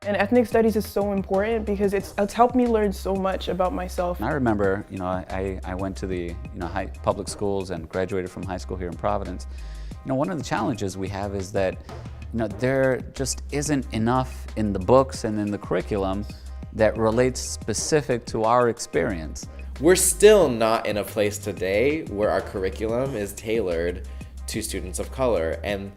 And ethnic studies is so important because it's helped me learn so much about myself. I remember, I went to the, public schools and graduated from high school here in Providence. One of the challenges we have is that, there just isn't enough in the books and in the curriculum that relates specific to our experience. We're still not in a place today where our curriculum is tailored to students of color, and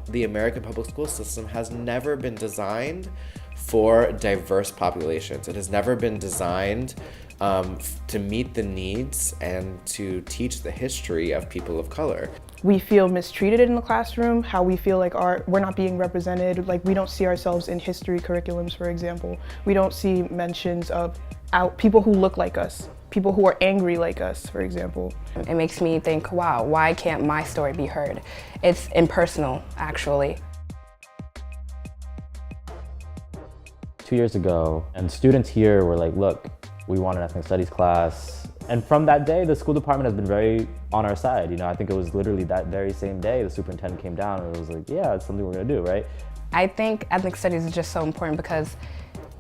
the American public school system has never been designed for diverse populations. It has never been designed to meet the needs and to teach the history of people of color. We feel mistreated in the classroom, how we feel like we're not being represented, like we don't see ourselves in history curriculums, for example. We don't see mentions of people who look like us, people who are angry like us, for example. It makes me think, wow, why can't my story be heard? It's impersonal, actually. 2 years ago, and students here were like, look, we want an ethnic studies class. And from that day, the school department has been very on our side. I think it was literally that very same day the superintendent came down and it was like, yeah, it's something we're gonna do, right? I think ethnic studies is just so important because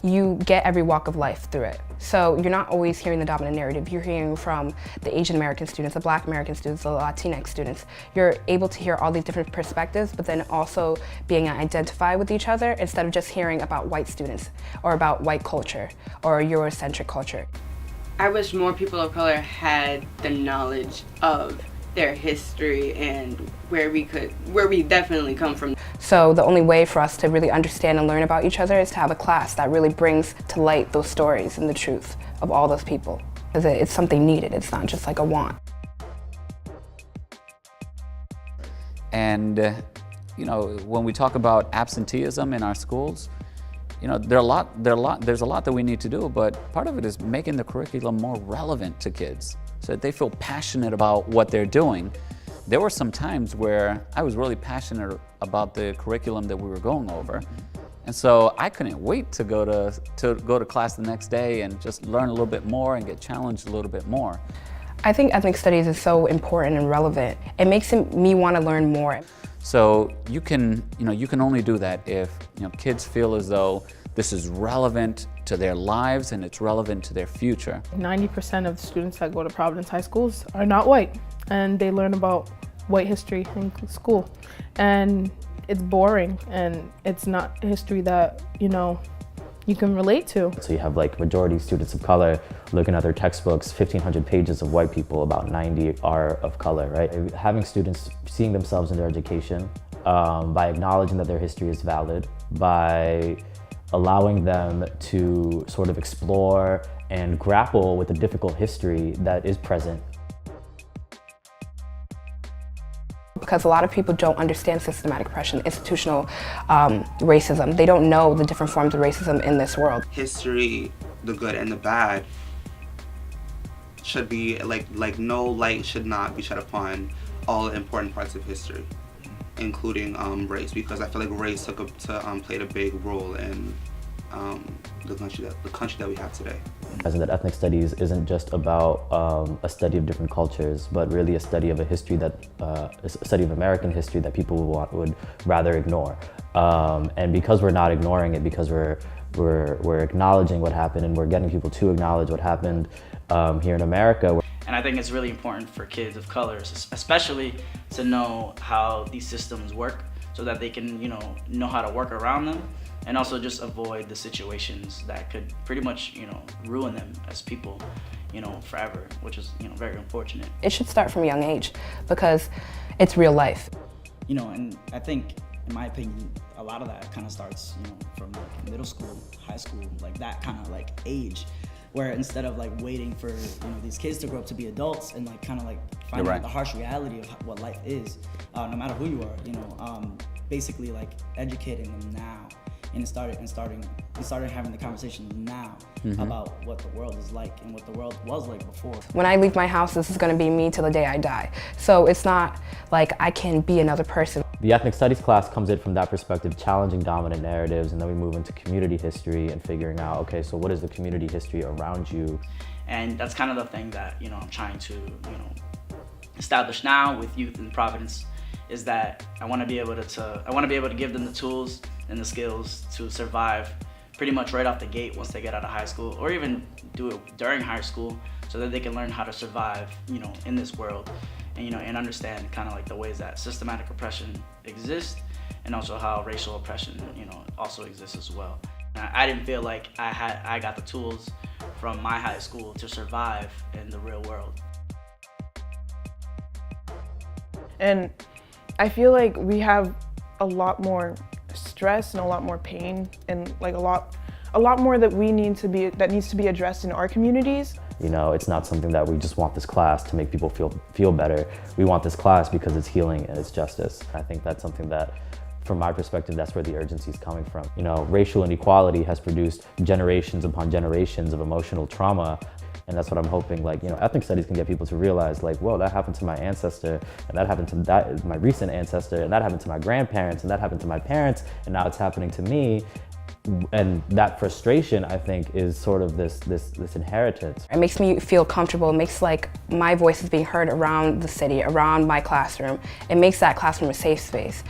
you get every walk of life through it. So you're not always hearing the dominant narrative. You're hearing from the Asian American students, the Black American students, the Latinx students. You're able to hear all these different perspectives, but then also being identified with each other instead of just hearing about white students or about white culture or Eurocentric culture. I wish more people of color had the knowledge of their history and where we definitely come from. So the only way for us to really understand and learn about each other is to have a class that really brings to light those stories and the truth of all those people. Because it's something needed, it's not just like a want. And, when we talk about absenteeism in our schools, there's a lot that we need to do, but part of it is making the curriculum more relevant to kids so that they feel passionate about what they're doing. There were some times where I was really passionate about the curriculum that we were going over. And so I couldn't wait to go to class the next day and just learn a little bit more and get challenged a little bit more. I think ethnic studies is so important and relevant. It makes me want to learn more. So you can only do that if kids feel as though this is relevant to their lives and it's relevant to their future. 90% of the students that go to Providence high schools are not white, and they learn about white history in school. And it's boring, and it's not history that, you can relate to. So you have majority students of color looking at their textbooks, 1,500 pages of white people, about 90 are of color, right? Having students seeing themselves in their education by acknowledging that their history is valid, by allowing them to sort of explore and grapple with the difficult history that is present. Because a lot of people don't understand systematic oppression, institutional racism. They don't know the different forms of racism in this world. History, the good and the bad, should be like no light should not be shed upon all the important parts of history, including race, because I feel like race played a big role in the country that we have today. As in that ethnic studies isn't just about a study of different cultures, but really a study of a history a study of American history that people would rather ignore. And because we're not ignoring it, because we're acknowledging what happened and we're getting people to acknowledge what happened here in America. And I think it's really important for kids of colors, especially to know how these systems work so that they can, know how to work around them and also just avoid the situations that could pretty much, ruin them as people, forever, which is, very unfortunate. It should start from a young age because it's real life. And I think, in my opinion, a lot of that kind of starts, from middle school, high school, that kind of age, where instead of waiting for these kids to grow up to be adults and finding out the harsh reality of what life is, no matter who you are, basically educating them now and starting having the conversation now about what the world is like and what the world was like before. When I leave my house, this is going to be me till the day I die. So it's not like I can be another person. The ethnic studies class comes in from that perspective, challenging dominant narratives, and then we move into community history and figuring out, okay, so what is the community history around you? And that's kind of the thing that, I'm trying to, establish now with youth in Providence, is that I want to be able to give them the tools and the skills to survive pretty much right off the gate once they get out of high school, or even do it during high school so that they can learn how to survive, in this world and, and understand kind of like the ways that systematic oppression exists and also how racial oppression, also exists as well. And I didn't feel like I got the tools from my high school to survive in the real world. And I feel like we have a lot more stress and a lot more pain and like a lot more that needs to be addressed in our communities. It's not something that we just want this class to make people feel better. We want this class because it's healing and it's justice. I think that's something that, from my perspective, that's where the urgency is coming from. Racial inequality has produced generations upon generations of emotional trauma. And that's what I'm hoping, ethnic studies can get people to realize, whoa, that happened to my ancestor, and that happened to my recent ancestor, and that happened to my grandparents, and that happened to my parents, and now it's happening to me. And that frustration, I think, is sort of this inheritance. It makes me feel comfortable. It makes my voice is being heard around the city, around my classroom. It makes that classroom a safe space.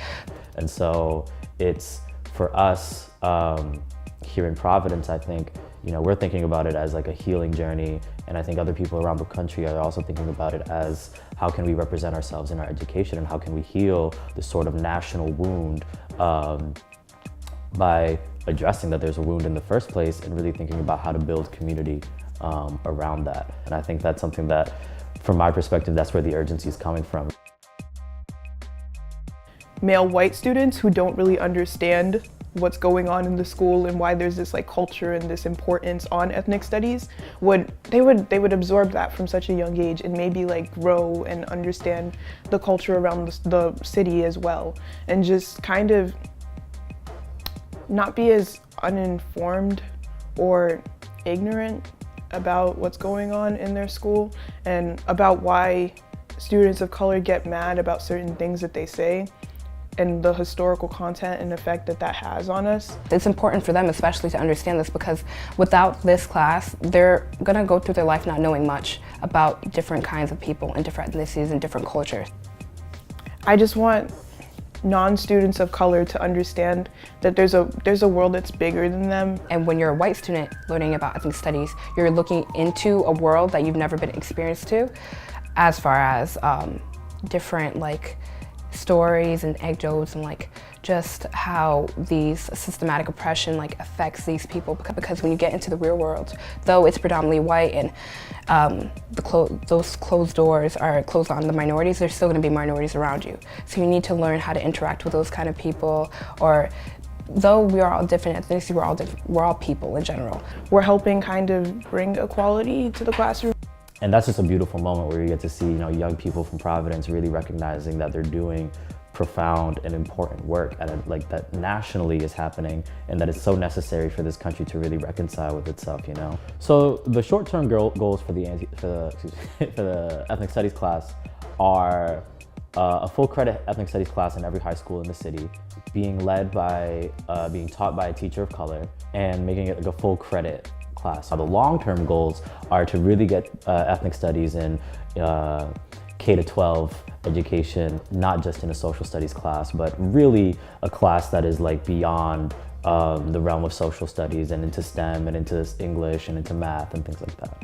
And so it's, for us here in Providence, I think, we're thinking about it as a healing journey, and I think other people around the country are also thinking about it as how can we represent ourselves in our education and how can we heal this sort of national wound by addressing that there's a wound in the first place and really thinking about how to build community around that. And I think that's something that, from my perspective, that's where the urgency is coming from. Male white students who don't really understand what's going on in the school and why there's this culture and this importance on ethnic studies would absorb that from such a young age and maybe grow and understand the culture around the city as well, and just kind of not be as uninformed or ignorant about what's going on in their school and about why students of color get mad about certain things that they say and the historical content and effect that has on us. It's important for them especially to understand this, because without this class, they're gonna go through their life not knowing much about different kinds of people and different ethnicities and different cultures. I just want non-students of color to understand that there's a world that's bigger than them. And when you're a white student learning about ethnic studies, you're looking into a world that you've never been experienced to, as far as different stories and anecdotes and just how these systematic oppression affects these people, because when you get into the real world, though it's predominantly white and those closed doors are closed on the minorities, there's still going to be minorities around you. So you need to learn how to interact with those kind of people, or though we are all different ethnicities, we're all people in general. We're helping kind of bring equality to the classroom. And that's just a beautiful moment where you get to see, young people from Providence really recognizing that they're doing profound and important work and that nationally is happening, and that it's so necessary for this country to really reconcile with itself, So the short-term goals for the ethnic studies class are a full credit ethnic studies class in every high school in the city, being taught by a teacher of color, and making it a full credit class. The long-term goals are to really get ethnic studies in K-12 education, not just in a social studies class, but really a class that is beyond the realm of social studies and into STEM and into English and into math and things like that.